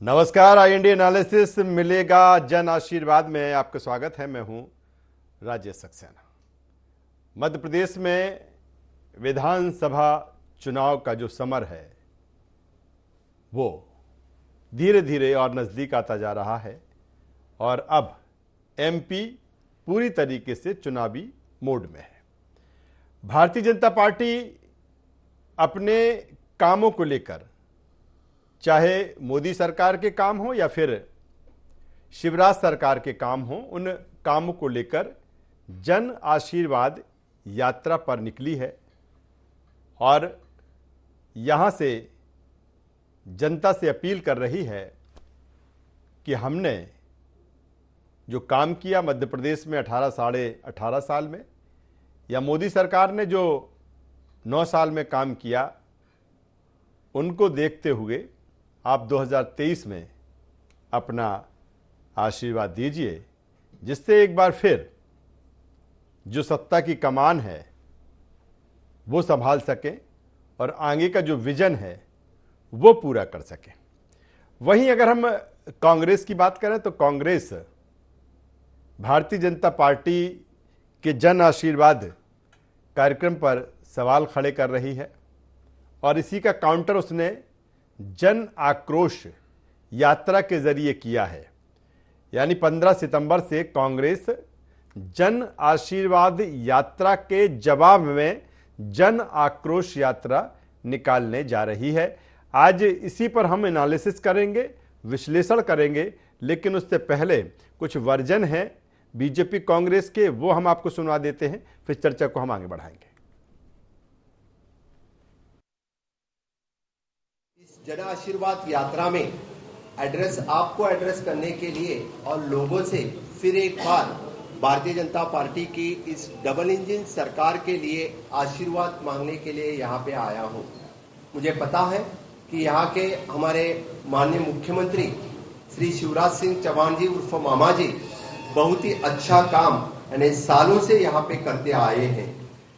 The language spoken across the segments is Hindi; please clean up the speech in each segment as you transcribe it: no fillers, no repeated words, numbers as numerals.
नमस्कार। IND एनालिसिस मिलेगा जन आशीर्वाद में आपका स्वागत है। मैं हूं राजेश सक्सेना। मध्य प्रदेश में विधानसभा चुनाव का जो समर है वो धीरे धीरे और नजदीक आता जा रहा है और अब MP पूरी तरीके से चुनावी मोड में है। भारतीय जनता पार्टी अपने कामों को लेकर, चाहे मोदी सरकार के काम हो या फिर शिवराज सरकार के काम हो, उन कामों को लेकर जन आशीर्वाद यात्रा पर निकली है और यहां से जनता से अपील कर रही है कि हमने जो काम किया मध्य प्रदेश में 18 साल में, या मोदी सरकार ने जो 9 साल में काम किया, उनको देखते हुए आप 2023 में अपना आशीर्वाद दीजिए, जिससे एक बार फिर जो सत्ता की कमान है वो संभाल सके और आगे का जो विजन है वो पूरा कर सके। वहीं अगर हम कांग्रेस की बात करें तो कांग्रेस भारतीय जनता पार्टी के जन आशीर्वाद कार्यक्रम पर सवाल खड़े कर रही है और इसी का काउंटर उसने जन आक्रोश यात्रा के जरिए किया है। यानी 15 सितंबर से कांग्रेस जन आशीर्वाद यात्रा के जवाब में जन आक्रोश यात्रा निकालने जा रही है। आज इसी पर हम एनालिसिस करेंगे, विश्लेषण करेंगे, लेकिन उससे पहले कुछ वर्जन हैं बीजेपी कांग्रेस के, वो हम आपको सुनवा देते हैं, फिर चर्चा को हम आगे बढ़ाएंगे। जन आशीर्वाद यात्रा में आपको एड्रेस करने के लिए और लोगों से फिर एक बार भारतीय जनता पार्टी की इस डबल इंजन सरकार के लिए आशीर्वाद मांगने के लिए यहाँ पे आया हूँ। मुझे पता है कि यहाँ के हमारे माननीय मुख्यमंत्री श्री शिवराज सिंह चौहान जी उर्फ मामा जी बहुत ही अच्छा काम यानी सालों से यहाँ पे करते आए हैं।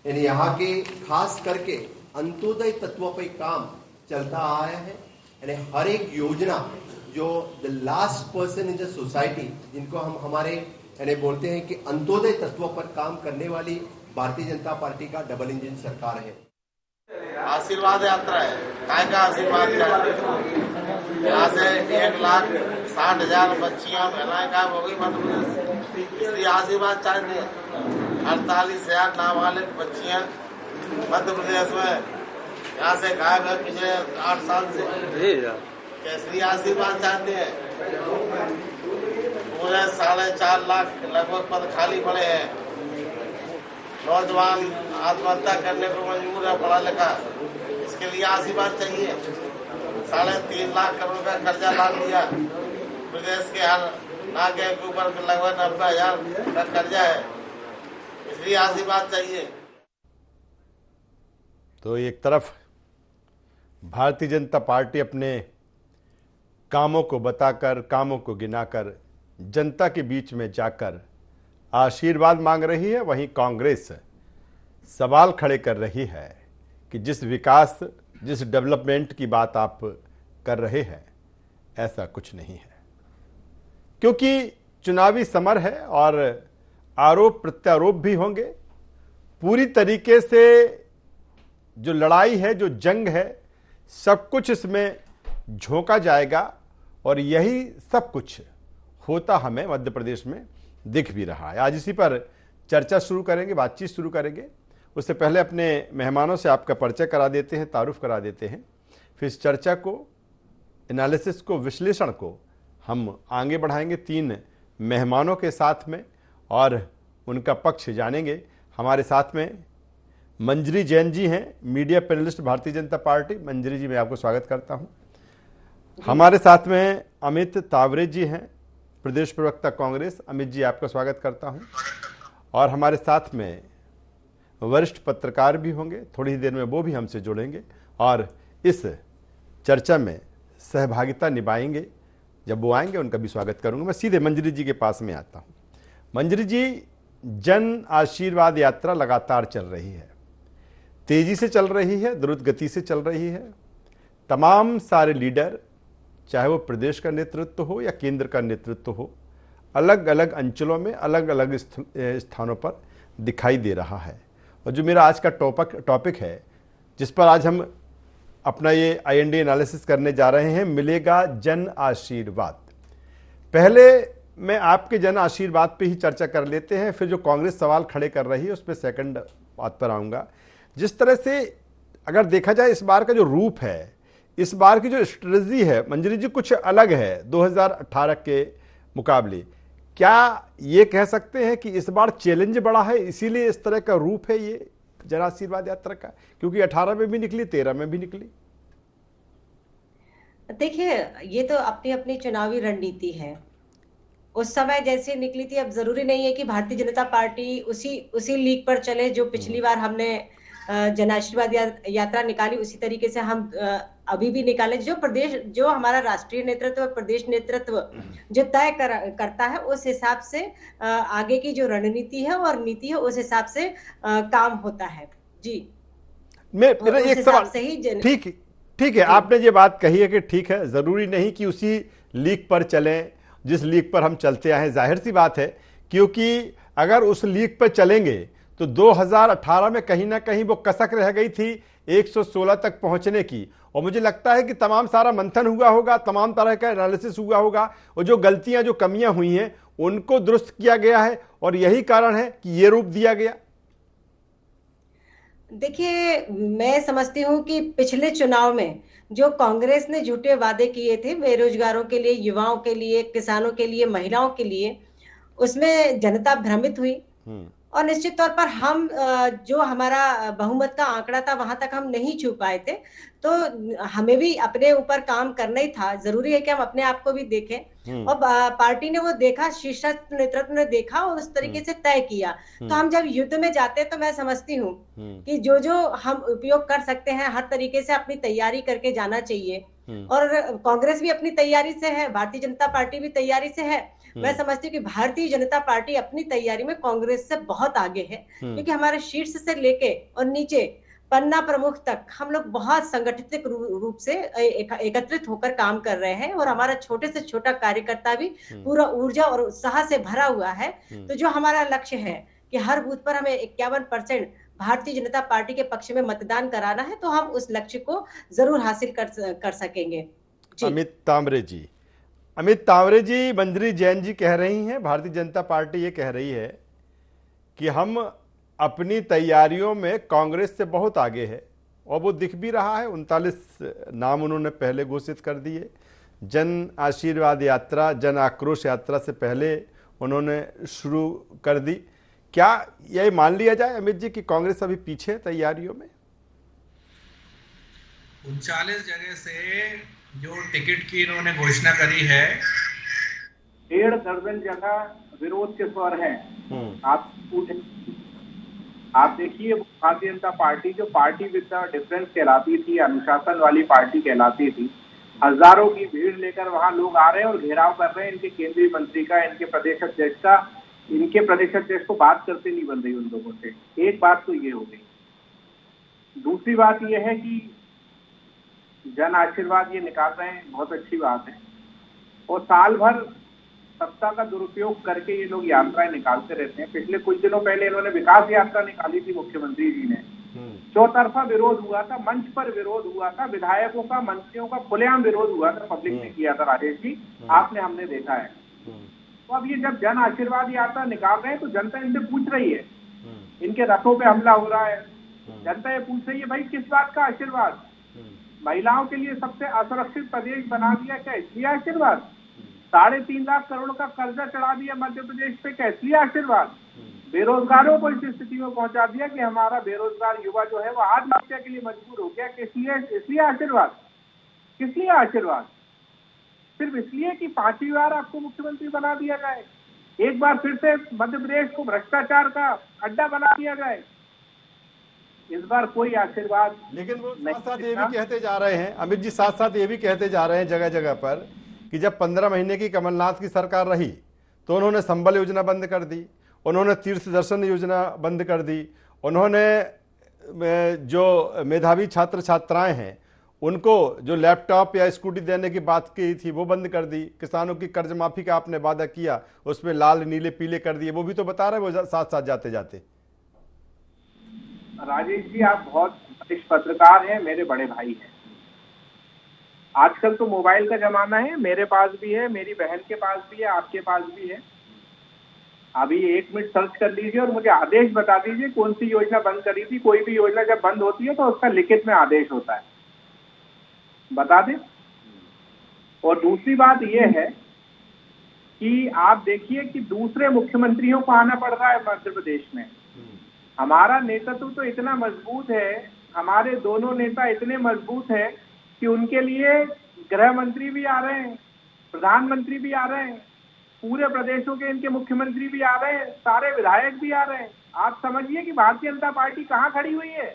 यानी यहाँ के खास करके अंत्योदय तत्व पर काम चलता आया है। यानी हर एक योजना जो the last person in the society, जिनको हम हमारे यानी बोलते हैं कि अंत्योदय तत्व पर काम करने वाली भारतीय जनता पार्टी का डबल इंजन सरकार है। आशीर्वाद यात्रा है, काय का आशीर्वाद यहाँ से 1,60,000 बच्चियां महिलाएं गायब हो गई मध्य प्रदेश, इसलिए आशीर्वाद चाहते हैं। 48,000 नाबालिग बच्चियां मध्य प्रदेश में यहाँ से गायब है पिछले 8 साल से, कैसरी आशीर्वाद चाहते हैं। पूरे 4.5 लाख लगभग पद खाली पड़े हैं। नौजवान आत्महत्या करने को मजबूर है, पढ़ा लिखा, इसके लिए आशीर्वाद चाहिए। 3.5 लाख करोड़ का कर्जा लाद दिया प्रदेश के, हर नाके के ऊपर लगभग 90,000 का कर्जा है, इसलिए आशीर्वाद चाहिए। तो एक तरफ भारतीय जनता पार्टी अपने कामों को बताकर, कामों को गिनाकर जनता के बीच में जाकर आशीर्वाद मांग रही है, वहीं कांग्रेस सवाल खड़े कर रही है कि जिस विकास, जिस डेवलपमेंट की बात आप कर रहे हैं, ऐसा कुछ नहीं है। क्योंकि चुनावी समर है और आरोप प्रत्यारोप भी होंगे। पूरी तरीके से जो लड़ाई है, जो जंग है, सब कुछ इसमें झोंका जाएगा और यही सब कुछ होता हमें मध्य प्रदेश में दिख भी रहा है। आज इसी पर चर्चा शुरू करेंगे, बातचीत शुरू करेंगे। उससे पहले अपने मेहमानों से आपका परिचय करा देते हैं, तारुफ करा देते हैं, फिर इस चर्चा को, एनालिसिस को, विश्लेषण को हम आगे बढ़ाएंगे 3 मेहमानों के साथ में और उनका पक्ष जानेंगे। हमारे साथ में मंजरी जैन जी हैं, media panelist Bharatiya Janata party. मंजरी जी, मैं आपको स्वागत करता हूं। हमारे साथ में अमित तावरे जी हैं, प्रदेश प्रवक्ता कांग्रेस। अमित जी, आपका स्वागत करता हूं। और हमारे साथ में वरिष्ठ पत्रकार भी होंगे, थोड़ी ही देर में वो भी हमसे जुड़ेंगे और इस चर्चा में सहभागिता निभाएंगे। जब वो आएंगे उनका भी स्वागत करूंगा। मैं सीधे मंजरी जी के पास में आता हूं। मंजरी जी, जन आशीर्वाद यात्रा लगातार चल रही है, तेजी से चल रही है, द्रुत गति से चल रही है। तमाम सारे लीडर, चाहे वो प्रदेश का नेतृत्व हो या केंद्र का नेतृत्व हो, अलग अलग अंचलों में अलग अलग स्थानों पर दिखाई दे रहा है। और जो मेरा आज का टॉपिक है, जिस पर आज हम अपना ये IND एनालिसिस करने जा रहे हैं, मिलेगा जन आशीर्वाद। पहले मैं आपके जन आशीर्वाद पे ही चर्चा कर लेते हैं, फिर जो कांग्रेस सवाल खड़े कर रही है उस पर सेकंड बात पर आऊँगा। जिस तरह से अगर देखा जाए इस बार का जो रूप है, इस बार की जो स्ट्रेटजी है मंजरी जी, कुछ अलग है 2018 के मुकाबले। क्या ये कह सकते हैं कि इस बार चैलेंज बड़ा है, इसीलिए इस तरह का रूप है ये जन आशीर्वाद यात्रा का? क्योंकि 18 में भी निकली, 13 में भी निकली। देखिए, ये तो अपनी अपनी चुनावी रणनीति है। उस समय जैसे निकली थी, अब जरूरी नहीं है कि भारतीय जनता पार्टी उसी लीग पर चले जो पिछली बार हमने जन आशीर्वाद यात्रा निकाली, उसी तरीके से हम अभी भी निकाले। जो हमारा राष्ट्रीय नेतृत्व, प्रदेश नेतृत्व जो तय करता है, उस हिसाब से आगे की जो रणनीति है और नीति है, उस हिसाब से काम होता है जी। मेरा एक सवाल, ठीक है, आपने ये बात कही है कि ठीक है, जरूरी नहीं कि उसी लीग पर चलें जिस लीग पर हम चलते आए हैं। जाहिर सी बात है, क्योंकि अगर उस लीग पर चलेंगे तो 2018 में कहीं ना कहीं वो कसक रह गई थी 116 तक पहुंचने की। और मुझे लगता है कि तमाम सारा मंथन हुआ होगा, तमाम तरह का एनालिसिस हुआ होगा, और जो गलतियां, जो कमियां हुई हैं उनको दुरुस्त किया गया है, और यही कारण है कि ये रूप दिया गया। देखिए, मैं समझती हूँ कि पिछले चुनाव में जो कांग्रेस ने झूठे वादे किए थे बेरोजगारों के लिए, युवाओं के लिए, किसानों के लिए, महिलाओं के लिए, उसमें जनता भ्रमित हुई। और निश्चित तौर पर हम जो हमारा बहुमत का आंकड़ा था वहां तक हम नहीं छू पाए थे, तो हमें भी अपने ऊपर काम करना ही था। जरूरी है कि हम अपने आप को भी देखें, और पार्टी ने वो देखा, शीर्ष नेतृत्व ने देखा और उस तरीके से तय किया। तो हम जब युद्ध में जाते हैं तो मैं समझती हूँ कि जो हम उपयोग कर सकते हैं, हर तरीके से अपनी तैयारी करके जाना चाहिए। और कांग्रेस भी अपनी तैयारी से है, भारतीय जनता पार्टी भी तैयारी से है। मैं समझती हूँ कि भारतीय जनता पार्टी अपनी तैयारी में कांग्रेस से बहुत आगे है, क्योंकि हमारे शीर्ष से लेके और नीचे पन्ना प्रमुख तक हम लोग बहुत संगठित रूप से एकत्रित होकर काम कर रहे हैं, और हमारा छोटे से छोटा कार्यकर्ता भी पूरा ऊर्जा और उत्साह से भरा हुआ है। तो जो हमारा लक्ष्य है कि हर बूथ पर हमें 51% भारतीय जनता पार्टी के पक्ष में मतदान कराना है, तो हम उस लक्ष्य को जरूर हासिल कर सकेंगे। अमित तावरे जी, मंजरी जैन जी कह रही हैं, भारतीय जनता पार्टी ये कह रही है कि हम अपनी तैयारियों में कांग्रेस से बहुत आगे है, और वो दिख भी रहा है। 39 नाम उन्होंने पहले घोषित कर दिए। जन आशीर्वाद यात्रा, जन आक्रोश यात्रा से पहले उन्होंने शुरू कर दी। क्या यह मान लिया जाए अमित जी कि कांग्रेस अभी पीछे है तैयारियों में? 39 जगह से जो टिकट की इन्होंने घोषणा करी है, 1.5 दर्जन जगह विरोध के स्वर हैं। आप देखिए, भारतीय जनता पार्टी जो पार्टी विद डिफरेंस कहलाती थी, अनुशासन वाली पार्टी कहलाती थी, हजारों की भीड़ लेकर वहां लोग आ रहे हैं और घेराव कर रहे हैं इनके केंद्रीय मंत्री का, इनके प्रदेश अध्यक्ष का। इनके प्रदेश अध्यक्ष को बात करते नहीं बन रही उन लोगों से। एक बात तो ये हो गई। दूसरी बात ये है कि जन आशीर्वाद ये निकाल रहे हैं, बहुत अच्छी बात है, और साल भर सत्ता का दुरुपयोग करके ये लोग यात्राएं निकालते रहते हैं। पिछले कुछ दिनों पहले इन्होंने विकास यात्रा निकाली थी, मुख्यमंत्री जी ने। चौतरफा विरोध हुआ था, मंच पर विरोध हुआ था, विधायकों का, मंत्रियों का खुलेआम विरोध हुआ था, पब्लिक ने किया था। राजेश जी, आपने, हमने देखा है। तो अब ये जब जन आशीर्वाद यात्रा निकाल रहे हैं तो जनता इनसे पूछ रही है, इनके रथों पे हमला हो रहा है, जनता ये पूछ रही है, भाई किस बात का आशीर्वाद? महिलाओं के लिए सबसे असुरक्षित प्रदेश बना दिया, क्या इसलिए आशीर्वाद? 3.5 लाख करोड़ का कर्जा चढ़ा दिया मध्य प्रदेश पे, क्या इसलिए आशीर्वाद? बेरोजगारों को इस स्थिति में पहुंचा दिया कि हमारा बेरोजगार युवा जो है वो आत्महत्या के लिए मजबूर हो गया, इसलिए आशीर्वाद? किस लिए आशीर्वाद? सिर्फ इसलिए कि 5वीं बार आपको मुख्यमंत्री बना दिया जाए, एक बार फिर से मध्य प्रदेश को भ्रष्टाचार का अड्डा बना दिया जाए। इस बार कोई आशीर्वाद। लेकिन वो साथ साथ ये भी कहते जा रहे हैं अमित जी, साथ साथ ये भी कहते जा रहे हैं जगह जगह पर कि जब 15 महीने की कमलनाथ की सरकार रही तो उन्होंने संबल योजना बंद कर दी, उन्होंने तीर्थ दर्शन योजना बंद कर दी, उन्होंने जो मेधावी छात्र छात्राएं हैं उनको जो लैपटॉप या स्कूटी देने की बात की थी वो बंद कर दी, किसानों की कर्ज माफी का आपने वादा किया उसमें लाल नीले पीले कर दिए, वो भी तो बता रहे वो साथ साथ जाते जाते। राजेश जी, आप बहुत वरिष्ठ पत्रकार हैं, मेरे बड़े भाई हैं। आजकल तो मोबाइल का जमाना है, मेरे पास भी है, मेरी बहन के पास भी है, आपके पास भी है। अभी 1 मिनट सर्च कर लीजिए और मुझे आदेश बता दीजिए कौन सी योजना बंद करी थी। कोई भी योजना जब बंद होती है तो उसका लिखित में आदेश होता है, बता दें। और दूसरी बात यह है कि आप देखिए कि दूसरे मुख्यमंत्रियों को आना पड़ रहा है मध्य प्रदेश में। हमारा नेतृत्व तो इतना मजबूत है, हमारे दोनों नेता इतने मजबूत हैं कि उनके लिए गृह मंत्री भी आ रहे हैं, प्रधानमंत्री भी आ रहे हैं, पूरे प्रदेशों के इनके मुख्यमंत्री भी आ रहे हैं, सारे विधायक भी आ रहे हैं। आप समझिए कि भारतीय जनता पार्टी कहाँ खड़ी हुई है।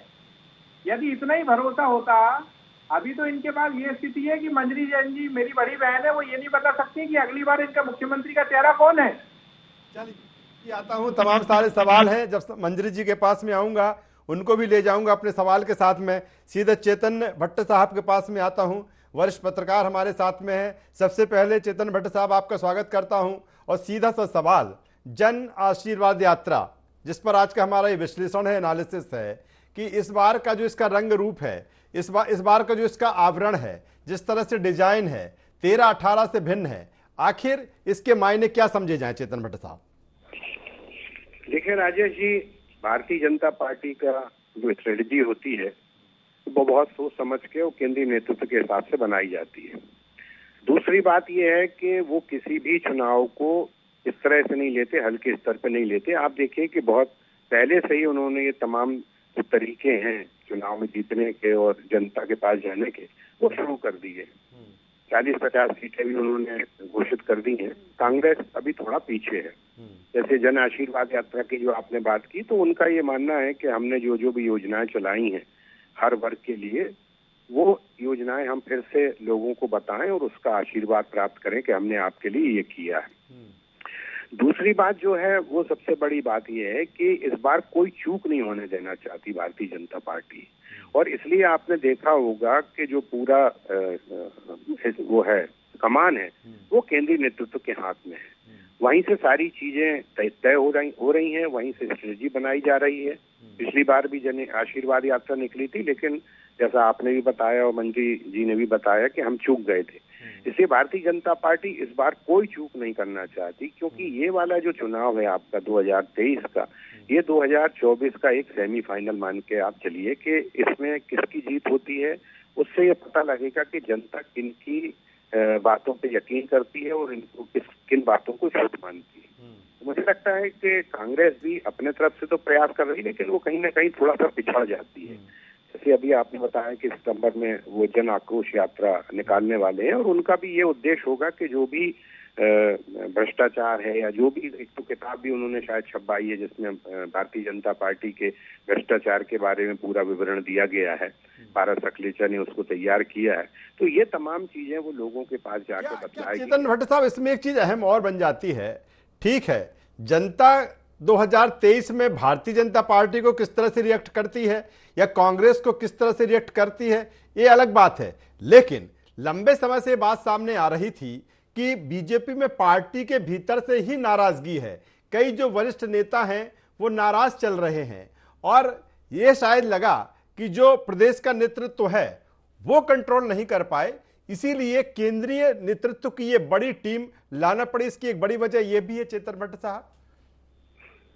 यदि इतना ही भरोसा होता, अभी तो इनके पास ये स्थिति है कि मंजरी जैन जी मेरी बड़ी बहन है, वो ये नहीं बता सकती कि अगली बार इनका मुख्यमंत्री का चेहरा कौन है। चलिए आता हूँ, तमाम सारे सवाल हैं, जब मंजरी जी के पास में आऊंगा उनको भी ले जाऊंगा अपने सवाल के साथ में। सीधे चेतन भट्ट साहब के पास में आता हूं, वरिष्ठ पत्रकार हमारे साथ में हैं। सबसे पहले चेतन भट्ट साहब आपका स्वागत करता हूं और सीधा सा सवाल, जन आशीर्वाद यात्रा जिस पर आज का हमारा ये विश्लेषण है, एनालिसिस है कि इस बार का जो इसका रंग रूप है, इस बार का जो इसका आवरण है, जिस तरह से डिजाइन है 13-18 से भिन्न है, आखिर इसके मायने क्या समझे जाए चेतन भट्ट साहब? देखिए राजेश जी, भारतीय जनता पार्टी का जो स्ट्रेटजी होती है वो बहुत सोच समझ के और केंद्रीय नेतृत्व के हिसाब से बनाई जाती है। दूसरी बात यह है कि वो किसी भी चुनाव को इस तरह से नहीं लेते, हल्के स्तर पर नहीं लेते। आप देखिए कि बहुत पहले से ही उन्होंने ये तमाम जो तरीके हैं चुनाव में जीतने के और जनता के पास जाने के, वो शुरू कर दिए। 40-50 सीटें भी उन्होंने घोषित कर दी हैं। कांग्रेस अभी थोड़ा पीछे है। जैसे जन आशीर्वाद यात्रा की जो आपने बात की, तो उनका ये मानना है कि हमने जो जो भी योजनाएं चलाई हैं हर वर्ग के लिए, वो योजनाएं हम फिर से लोगों को बताएं और उसका आशीर्वाद प्राप्त करें कि हमने आपके लिए ये किया है। दूसरी बात जो है वो सबसे बड़ी बात यह है कि इस बार कोई चूक नहीं होने देना चाहती भारतीय जनता पार्टी, और इसलिए आपने देखा होगा कि जो पूरा वो है कमान है वो केंद्रीय नेतृत्व के हाथ में है। वहीं से सारी चीजें तय हो रही हैं, वहीं से स्ट्रेटजी बनाई जा रही है। पिछली बार भी जन आशीर्वाद यात्रा निकली थी, लेकिन जैसा आपने भी बताया और मंत्री जी ने भी बताया कि हम चूक गए थे। इसलिए भारतीय जनता पार्टी इस बार कोई चूक नहीं करना चाहती, क्योंकि ये वाला जो चुनाव है आपका 2023 का, ये 2024 का एक सेमीफाइनल मान के आप चलिए कि इसमें किसकी जीत होती है, उससे ये पता लगेगा कि जनता किनकी बातों पे यकीन करती है और इनको किन बातों को झूठ मानती है। तो मुझे लगता है कि कांग्रेस भी अपने तरफ से तो प्रयास कर रही है, लेकिन वो कहीं ना कहीं थोड़ा सा पिछड़ जाती है। जैसे अभी आपने बताया कि सितंबर में वो जन आक्रोश यात्रा निकालने वाले हैं, और उनका भी ये उद्देश्य होगा कि जो भी भ्रष्टाचार है या जो भी, एक तो किताब भी उन्होंने शायद छपवाई है जिसमें भारतीय जनता पार्टी के भ्रष्टाचार के बारे में पूरा विवरण दिया गया है, पारस सकलेचा ने उसको तैयार किया है। तो ये तमाम चीजें वो लोगों के पास जाकर बतलाएगी। चेतन भट्ट साहब, इसमें एक चीज अहम और बन जाती है, ठीक है, जनता 2023 में भारतीय जनता पार्टी को किस तरह से रिएक्ट करती है या कांग्रेस को किस तरह से रिएक्ट करती है, ये अलग बात है, लेकिन लंबे समय से बात सामने आ रही थी कि बीजेपी में पार्टी के भीतर से ही नाराजगी है। कई जो वरिष्ठ नेता हैं वो नाराज चल रहे हैं, और ये शायद लगा कि जो प्रदेश का नेतृत्व है वो कंट्रोल नहीं कर पाए, इसीलिए केंद्रीय नेतृत्व की ये बड़ी टीम लाना पड़ी। इसकी एक बड़ी वजह ये भी है चेतन भट्ट साहब?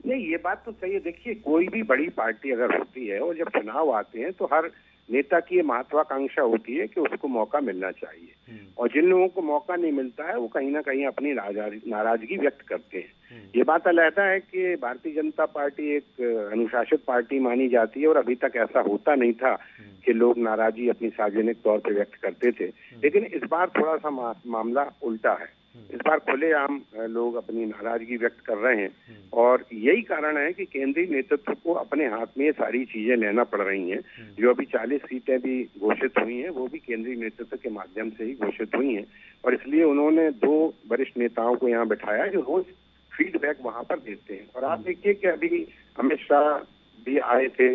नहीं, ये बात तो सही है। देखिए, कोई भी बड़ी पार्टी अगर होती है और जब चुनाव आते हैं तो हर नेता की ये महत्वाकांक्षा होती है कि उसको मौका मिलना चाहिए, और जिन लोगों को मौका नहीं मिलता है वो कहीं ना कहीं अपनी नाराजगी व्यक्त करते हैं। ये बात अलग है कि भारतीय जनता पार्टी एक अनुशासित पार्टी मानी जाती है, और अभी तक ऐसा होता नहीं था कि लोग नाराजगी अपनी सार्वजनिक तौर पर व्यक्त करते थे। लेकिन इस बार थोड़ा सा मामला उल्टा है। इस बार खुलेआम लोग अपनी नाराजगी व्यक्त कर रहे हैं, और यही कारण है कि केंद्रीय नेतृत्व को अपने हाथ में ये सारी चीजें लेना पड़ रही हैं। जो अभी 40 सीटें भी घोषित हुई हैं वो भी केंद्रीय नेतृत्व के माध्यम से ही घोषित हुई हैं, और इसलिए उन्होंने 2 वरिष्ठ नेताओं को यहाँ बिठाया जो रोज फीडबैक वहां पर देते हैं। और आप देखिए कि अभी अमित शाह भी आए थे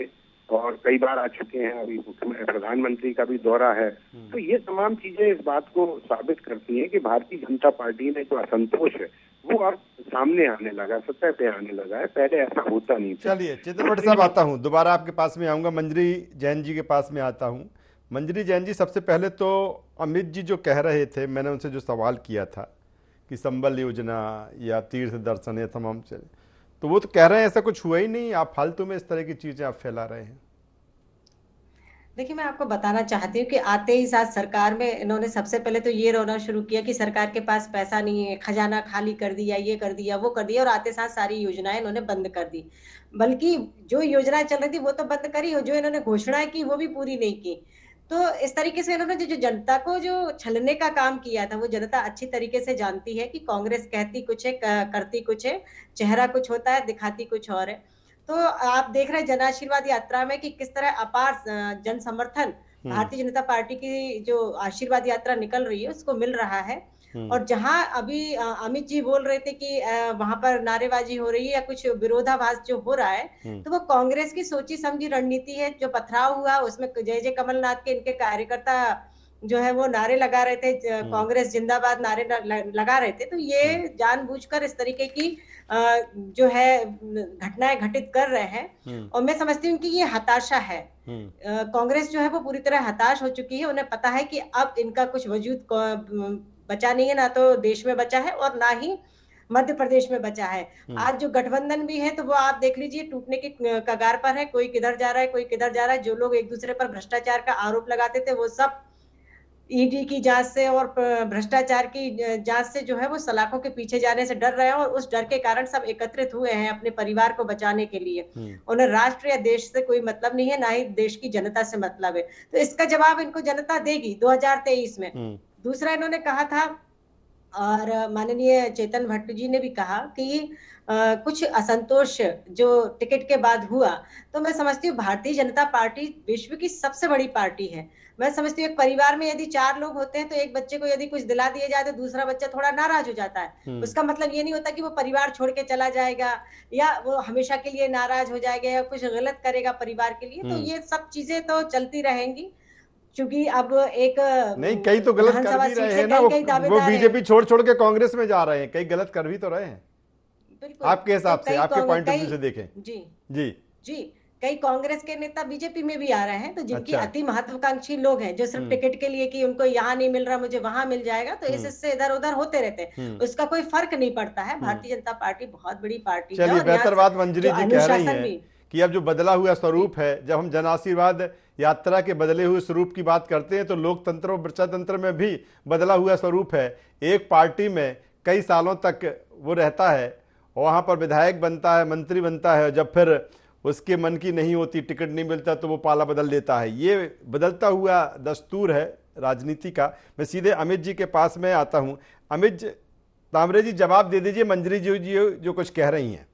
और कई बार आ चुके हैं, अभी प्रधानमंत्री का भी दौरा है। तो ये तमाम चीजें इस बात को साबित करती हैं कि भारतीय जनता पार्टी में जो असंतोष है वो अब सामने आने लगा, सतह पे आने लगा है, पहले ऐसा होता नहीं था। चलिए चेतन भट्ट साहब, आता हूं दोबारा आपके पास में आऊंगा, मंजरी जैन जी के पास में आता हूं। मंजरी जैन जी, सबसे पहले तो अमित जी जो कह रहे थे, मैंने उनसे जो सवाल किया था कि संबल योजना या तीर्थ दर्शन या तमाम चीजें, तो वो तो कह रहे हैं ऐसा कुछ हुआ ही नहीं, आप फालतू में इस तरह की चीजें आप फैला रहे हैं। देखिए, मैं आपको बताना चाहती हूँ कि आते ही साथ सरकार में इन्होंने सबसे पहले तो ये रोना शुरू किया कि सरकार के पास पैसा नहीं है, खजाना खाली कर दिया, ये कर दिया, वो कर दिया, और आते साथ सारी योजनाएं इन्होंने बंद कर दी। बल्कि जो योजनाएं चल रही थी वो तो बंद करी, और जो इन्होंने घोषणाएं की वो भी पूरी नहीं की। तो इस तरीके से इन्होंने जो जनता को जो छलने का काम किया था, वो जनता अच्छी तरीके से जानती है कि कांग्रेस कहती कुछ है, करती कुछ है, चेहरा कुछ होता है, दिखाती कुछ और है। तो आप देख रहे हैं जन आशीर्वाद यात्रा में कि किस तरह अपार जन समर्थन भारतीय जनता पार्टी की जो आशीर्वाद यात्रा निकल रही है उसको मिल रहा है। और जहां अभी अमित जी बोल रहे थे कि वहां पर नारेबाजी हो रही है या कुछ विरोधाभास जो हो रहा है, तो वो कांग्रेस की सोची समझी रणनीति है। जो पथराव हुआ उसमें जय जय कमलनाथ के इनके कार्यकर्ता जो है वो नारे लगा रहे थे, कांग्रेस जिंदाबाद नारे लगा रहे थे। तो ये जानबूझकर इस तरीके की जो है घटनाएं घटित कर रहे हैं, और मैं समझती हूँ कि ये हताशा है। कांग्रेस जो है वो पूरी तरह हताश हो चुकी है। उन्हें पता है कि अब इनका कुछ वजूद बचा नहीं है, ना तो देश में बचा है और ना ही मध्य प्रदेश में बचा है। आज जो गठबंधन भी है तो वो आप देख लीजिए टूटने की कगार पर है। कोई किधर जा रहा है, कोई किधर जा रहा है। जो लोग एक दूसरे पर भ्रष्टाचार का आरोप लगाते थे वो सब ईडी की जांच से और भ्रष्टाचार की जांच से जो है वो सलाखों के पीछे जाने से डर रहे हैं, और उस डर के कारण सब एकत्रित हुए हैं अपने परिवार को बचाने के लिए। उन्हें राष्ट्र या देश से कोई मतलब नहीं है, ना ही देश की जनता से मतलब है। तो इसका जवाब इनको जनता देगी 2023 में। दूसरा इन्होंने कहा था, और माननीय चेतन भट्ट जी ने भी कहा कि कुछ असंतोष जो टिकट के बाद हुआ, तो मैं समझती हूँ भारतीय जनता पार्टी विश्व की सबसे बड़ी पार्टी है। मैं समझती हूँ एक परिवार में यदि 4 लोग होते हैं तो एक बच्चे को यदि कुछ दिला दिया जाए तो दूसरा बच्चा थोड़ा नाराज हो जाता है। उसका मतलब ये नहीं होता कि वो परिवार छोड़ के चला जाएगा या वो हमेशा के लिए नाराज हो जाएगा या कुछ गलत करेगा परिवार के लिए। तो ये सब चीजें तो चलती रहेंगी, क्योंकि अब एक नहीं, कई तो गलत कर भी रहे हैं ना, वो बीजेपी छोड़ छोड़ के कांग्रेस में जा रहे हैं, कई गलत कर भी तो रहे हैं। आपके हिसाब से, आपके पॉइंट ऑफ व्यू से देखें। जी जी जी, कई कांग्रेस के नेता बीजेपी में भी आ रहे हैं। तो जिनकी अति महत्वाकांक्षी लोग हैं, जो सिर्फ टिकट के लिए कि उनको यहाँ नहीं मिल रहा मुझे वहां मिल जाएगा, तो इससे इधर उधर होते रहते हैं। उसका कोई फर्क नहीं पड़ता है। भारतीय जनता पार्टी बहुत बड़ी पार्टी है। चलिए, बेहतर बात मंजरी जी कह रही हैं कि अब जो बदला हुआ स्वरूप है, जब हम जन आशीर्वाद यात्रा के बदले हुए स्वरूप की बात करते हैं तो लोकतंत्र और प्रजातंत्र में भी बदला हुआ स्वरूप है। एक पार्टी में कई सालों तक वो रहता है, वहां पर विधायक बनता है, मंत्री बनता है, जब फिर उसके मन की नहीं होती, टिकट नहीं मिलता तो वो पाला बदल देता है। ये बदलता हुआ दस्तूर है राजनीति का। मैं सीधे अमित जी के पास में आता हूं। अमित तांबरे जी, जवाब दे दीजिए मंजरी जी जो कुछ कह रही हैं।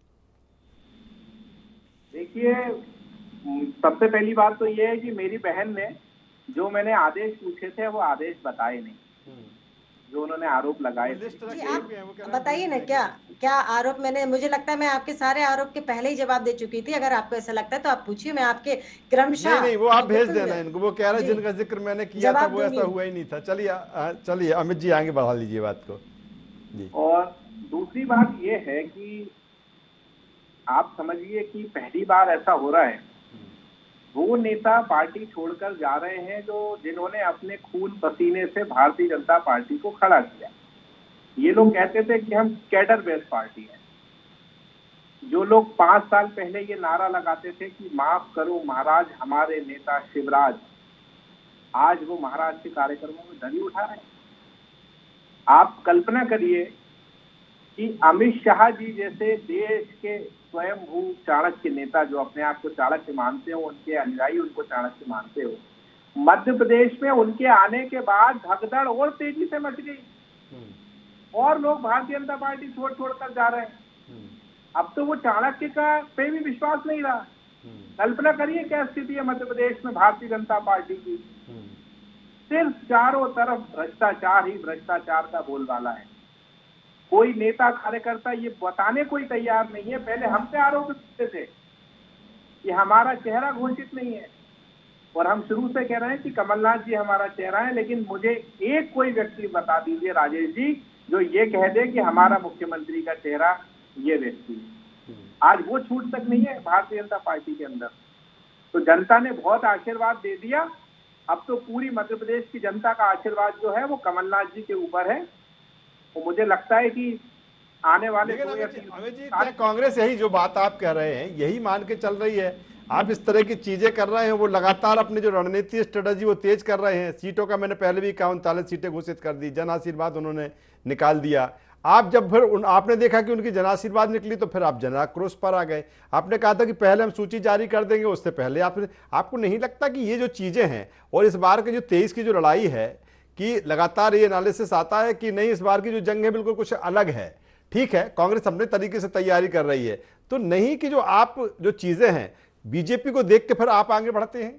देखिए, सबसे पहली बात तो ये है कि मेरी बहन ने जो मैंने आदेश पूछे थे वो आदेश बताए नहीं, जो उन्होंने आरोप लगाए थे। जी, आप बताइए ना क्या आरोप मैंने, मुझे लगता है मैं आपके सारे आरोप के पहले ही जवाब दे चुकी थी। अगर आपको ऐसा लगता है तो आप पूछिए, मैं आपके क्रमशः नहीं, वो आप भेज देना इनको। वो कह रहे हैं जिनका जिक्र मैंने किया था वो ऐसा हुआ ही नहीं था। चलिए अमित जी आगे बढ़ा लीजिए बात को जी। और दूसरी बात ये है कि आप समझिए कि पहली बार ऐसा हो रहा है, वो नेता पार्टी छोड़कर जा रहे हैं जिन्होंने अपने खून पसीने से भारतीय जनता पार्टी को खड़ा किया। ये लोग कहते थे कि हम कैडर बेस्ड पार्टी है। जो लोग 5 साल पहले ये नारा लगाते थे कि माफ करो महाराज हमारे नेता शिवराज, आज वो महाराज के कार्यक्रमों में धनी उठा रहे हैं। आप कल्पना करिए कि अमित शाह जी जैसे देश के स्वयंभू चाणक्य नेता, जो अपने आप को चाणक्य मानते हो, उनके अनुयायी उनको चाणक्य मानते हो, मध्य प्रदेश में उनके आने के बाद भगदड़ और तेजी से मच गई और लोग भारतीय जनता पार्टी छोड़ कर जा रहे हैं। अब तो वो चाणक्य का पे भी विश्वास नहीं रहा। कल्पना करिए क्या स्थिति है मध्य प्रदेश में भारतीय जनता पार्टी की। सिर्फ चारों तरफ भ्रष्टाचार ही भ्रष्टाचार का बोलबाला है। कोई नेता कार्यकर्ता ये बताने कोई तैयार नहीं है। पहले हम पे आरोप करते थे ये हमारा चेहरा घोषित नहीं है। और हम शुरू से कह रहे हैं कि कमलनाथ जी हमारा चेहरा है, लेकिन मुझे एक कोई व्यक्ति बता दीजिए राजेश जी जो ये कह दे कि हमारा मुख्यमंत्री का चेहरा ये व्यक्ति है। आज वो छूट तक नहीं है भारतीय जनता पार्टी के अंदर। तो जनता ने बहुत आशीर्वाद दे दिया, अब तो पूरी मध्य प्रदेश की जनता का आशीर्वाद जो है वो कमलनाथ जी के ऊपर है। तो मुझे लगता है कि आने वाले अमित जी, क्या कांग्रेस यही जो बात आप कह रहे हैं यही मान के चल रही है? आप इस तरह की चीजें कर रहे हैं, वो लगातार अपनी जो रणनीति स्ट्रेटजी वो तेज कर रहे हैं। सीटों का मैंने पहले भी कहा 39 सीटें घोषित कर दी, जन आशीर्वाद उन्होंने निकाल दिया। आप जब फिर आपने देखा कि उनकी जन आशीर्वाद निकली तो फिर आप जन आक्रोश पर आ गए। आपने कहा था कि पहले हम सूची जारी कर देंगे, उससे पहले आपको नहीं लगता कि ये जो चीजें हैं और इस बार के जो 23 की जो लड़ाई है कि लगातार ये एनालिसिस आता है कि नहीं, इस बार की जो जंग है बिल्कुल कुछ अलग है। ठीक है, कांग्रेस अपने तरीके से तैयारी कर रही है, तो नहीं कि जो आप जो चीजें हैं बीजेपी को देख के फिर आप आगे बढ़ते हैं?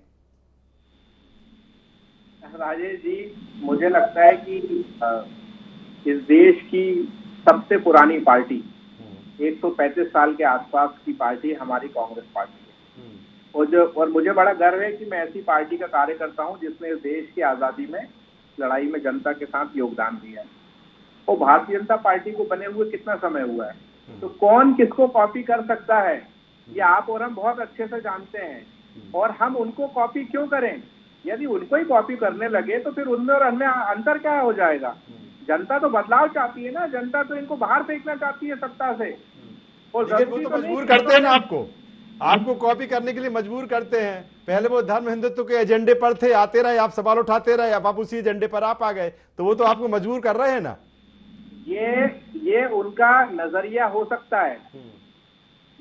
राजेश जी, मुझे लगता है कि इस देश की सबसे पुरानी पार्टी 135 साल के आसपास की पार्टी हमारी कांग्रेस पार्टी है। और मुझे बड़ा गर्व है कि मैं ऐसी पार्टी का कार्यकर्ता हूं जिसने इस देश की आजादी में लड़ाई में जनता के साथ योगदान दिया है। और भारतीय जनता पार्टी को बने हुए कितना समय हुआ है, तो कौन किसको कॉपी कर सकता है ये आप और हम बहुत अच्छे से जानते हैं। और हम उनको कॉपी क्यों करें? यदि उनको ही कॉपी करने लगे तो फिर उनमें और हमें अंतर क्या हो जाएगा? जनता तो बदलाव चाहती है ना, जनता तो इनको बाहर फेंकना चाहती है सत्ता से। और वो तो मजबूर करते हैं ना आपको कॉपी करने के लिए मजबूर करते हैं। पहले वो धर्म हिंदुत्व के एजेंडे पर थे, आते रहे, आप सवाल उठाते रहे, अब आप उसी एजेंडे पर आप आ गए, तो वो तो आपको मजबूर कर रहे हैं ना। ये उनका नजरिया हो सकता है।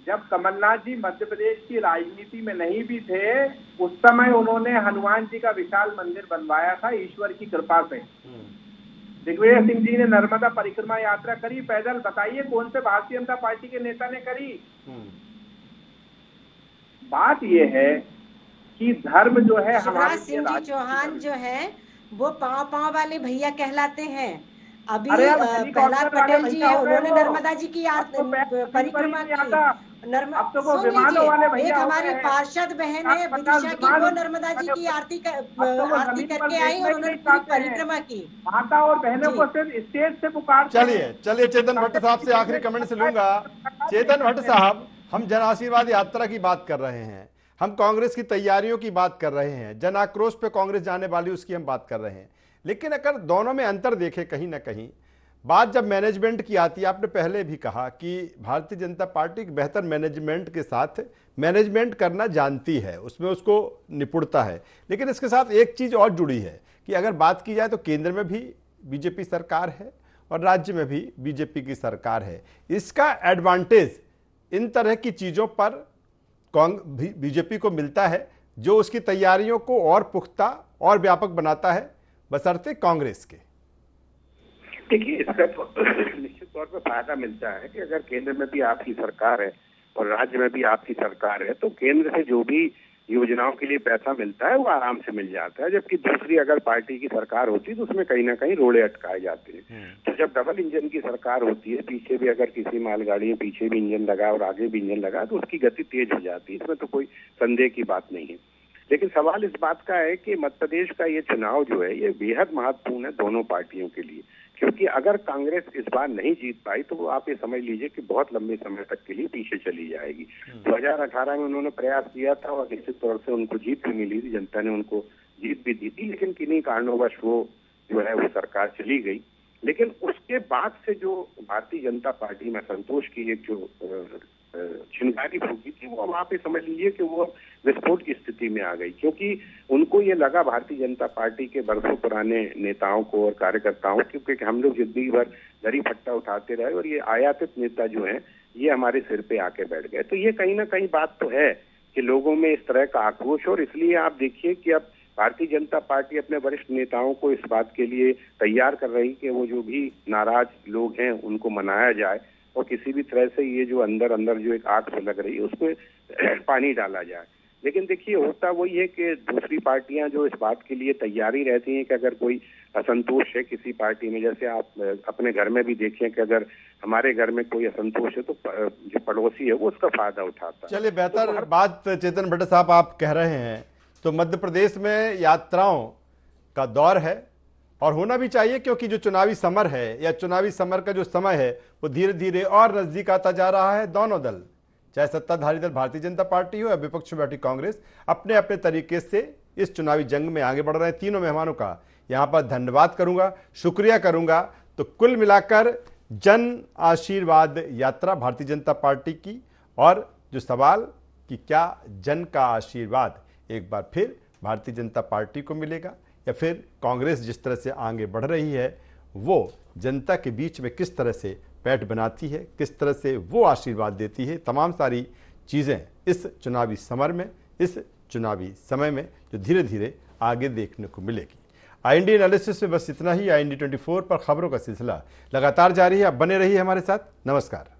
जब कमलनाथ जी मध्य प्रदेश की राजनीति में नहीं भी थे, उस समय उन्होंने हनुमान जी का विशाल मंदिर बनवाया था ईश्वर की कृपा से। दिग्विजय सिंह जी ने नर्मदा परिक्रमा यात्रा करी पैदल, बताइए कौन से भारतीय जनता पार्टी के नेता ने करी? बात यह है कि धर्म जो है शिवराज सिंह जी चौहान जो है वो पांव वाले भैया कहलाते हैं। अभी प्रहलाद पटेल जी है, उन्होंने नर्मदा जी की परिक्रमा की। अब तो वो विमानों वाले भैया एक हमारी पार्षद बहन है विदिशा की, वो नर्मदा जी की आरती करके आई और उन्होंने पूरी परिक्रमा की। माता और बहनों को सिर्फ स्टेज से पुकार। चलिए चेतन भट्ट साहब से आखिरी कमेंट से लूंगा। चेतन भट्ट साहब, हम जन आशीर्वाद यात्रा की बात कर रहे हैं, हम कांग्रेस की तैयारियों की बात कर रहे हैं, जन आक्रोश पे कांग्रेस जाने वाली उसकी हम बात कर रहे हैं, लेकिन अगर दोनों में अंतर देखें कहीं ना कहीं बात जब मैनेजमेंट की आती है, आपने पहले भी कहा कि भारतीय जनता पार्टी एक बेहतर मैनेजमेंट के साथ मैनेजमेंट करना जानती है, उसमें उसको निपुणता है। लेकिन इसके साथ एक चीज़ और जुड़ी है कि अगर बात की जाए तो केंद्र में भी बीजेपी सरकार है और राज्य में भी बीजेपी की सरकार है। इसका एडवांटेज इन तरह की चीज़ों पर बीजेपी को मिलता है, जो उसकी तैयारियों को और पुख्ता और व्यापक बनाता है, बशर्ते कांग्रेस के। देखिए, इसका निश्चित तौर पर फायदा मिलता है कि अगर केंद्र में भी आपकी सरकार है और राज्य में भी आपकी सरकार है तो केंद्र से जो भी योजनाओं के लिए पैसा मिलता है वो आराम से मिल जाता है। जबकि दूसरी अगर पार्टी की सरकार होती है तो उसमें कहीं ना कहीं रोड़े अटकाए जाते हैं। तो जब डबल इंजन की सरकार होती है, पीछे भी अगर किसी मालगाड़ी में पीछे भी इंजन लगा और आगे भी इंजन लगा, तो उसकी गति तेज हो जाती है, इसमें तो कोई संदेह की बात नहीं है। लेकिन सवाल इस बात का है कि मध्य प्रदेश का ये चुनाव जो है ये बेहद महत्वपूर्ण है दोनों पार्टियों के लिए, क्योंकि अगर कांग्रेस इस बार नहीं जीत पाई तो आप ये समझ लीजिए कि बहुत लंबे समय तक के लिए पीछे चली जाएगी। 2018 में उन्होंने प्रयास किया था और निश्चित तौर से उनको जीत भी मिली थी, जनता ने उनको जीत भी दी थी, लेकिन किन्हीं कारणों वो जो है वो सरकार चली गई। लेकिन उसके बाद से जो भारतीय जनता पार्टी में संतोष की एक जो चिंगारी फूकी थी, वो वहां पे समझ लीजिए कि वो विस्फोट की स्थिति में आ गई, क्योंकि उनको ये लगा भारतीय जनता पार्टी के बरसों पुराने नेताओं को और कार्यकर्ताओं, क्योंकि हम लोग जिंदगी भर दरी फट्टा उठाते रहे और ये आयातित नेता जो हैं ये हमारे सिर पे आके बैठ गए। तो ये कहीं ना कहीं बात तो है कि लोगों में इस तरह का आक्रोश, और इसलिए आप देखिए कि अब भारतीय जनता पार्टी अपने वरिष्ठ नेताओं को इस बात के लिए तैयार कर रही कि वो जो भी नाराज लोग हैं उनको मनाया जाए और किसी भी तरह से ये जो अंदर अंदर जो एक आग सुलग रही है उसमें पानी डाला जाए। लेकिन देखिए, होता वही है कि दूसरी पार्टियां जो इस बात के लिए तैयारी रहती हैं कि अगर कोई असंतोष है किसी पार्टी में, जैसे आप अपने घर में भी देखिए कि अगर हमारे घर में कोई असंतोष है तो जो पड़ोसी है वो उसका फायदा उठाता है। चलिए, बेहतर बात चेतन भट्ट साहब आप कह रहे हैं। तो मध्य प्रदेश में यात्राओं का दौर है और होना भी चाहिए, क्योंकि जो चुनावी समर है या चुनावी समर का जो समय है वो धीरे धीरे और नजदीक आता जा रहा है। दोनों दल, चाहे सत्ताधारी दल भारतीय जनता पार्टी हो या विपक्ष में बैठी कांग्रेस, अपने अपने तरीके से इस चुनावी जंग में आगे बढ़ रहे हैं। तीनों मेहमानों का यहां पर धन्यवाद करूंगा, शुक्रिया करूंगा। तो कुल मिलाकर जन आशीर्वाद यात्रा भारतीय जनता पार्टी की, और जो सवाल कि क्या जन का आशीर्वाद एक बार फिर भारतीय जनता पार्टी को मिलेगा या फिर कांग्रेस जिस तरह से आगे बढ़ रही है वो जनता के बीच में किस तरह से पैठ बनाती है, किस तरह से वो आशीर्वाद देती है। तमाम सारी चीज़ें इस चुनावी समर में, इस चुनावी समय में जो धीरे धीरे आगे देखने को मिलेगी। IND एनालिसिस में बस इतना ही। IND 24 पर खबरों का सिलसिला लगातार जारी है। आप बने रहिए हमारे साथ। नमस्कार।